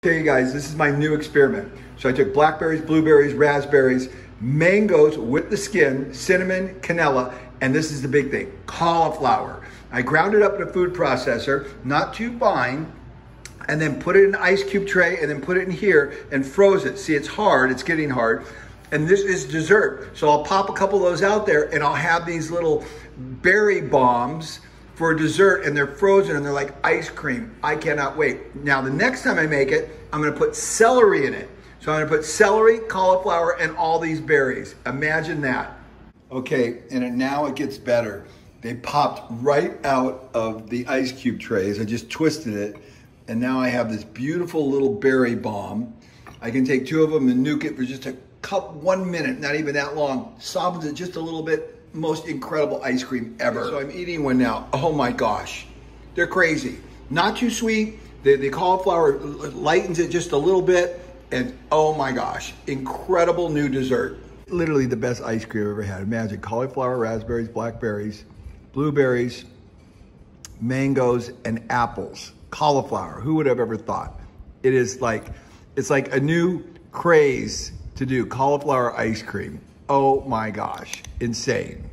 Okay, you guys, this is my new experiment. So I took blackberries, blueberries, raspberries, mangoes with the skin, cinnamon, canela, and this is the big thing, cauliflower. I ground it up in a food processor, not too fine, and then put it in an ice cube tray and then put it in here and froze it. See, it's hard, it's getting hard. And this is dessert. So I'll pop a couple of those out there and I'll have these little berry bombs for dessert, and they're frozen and they're like ice cream. I cannot wait. Now, the next time I make it, I'm gonna put celery in it. So I'm gonna put celery, cauliflower, and all these berries. Imagine that. Okay, and now it gets better. They popped right out of the ice cube trays. I just twisted it, and now I have this beautiful little berry bomb. I can take two of them and nuke it for just 1 minute, not even that long. Softens it just a little bit. Most incredible ice cream ever. So I'm eating one now. Oh my gosh, they're crazy. Not too sweet. The cauliflower lightens it just a little bit, and oh my gosh, incredible new dessert. Literally the best ice cream I've ever had. Imagine cauliflower, raspberries, blackberries, blueberries, mangoes, and apples. Cauliflower, who would have ever thought? It's like a new craze to do cauliflower ice cream. Oh my gosh, insane.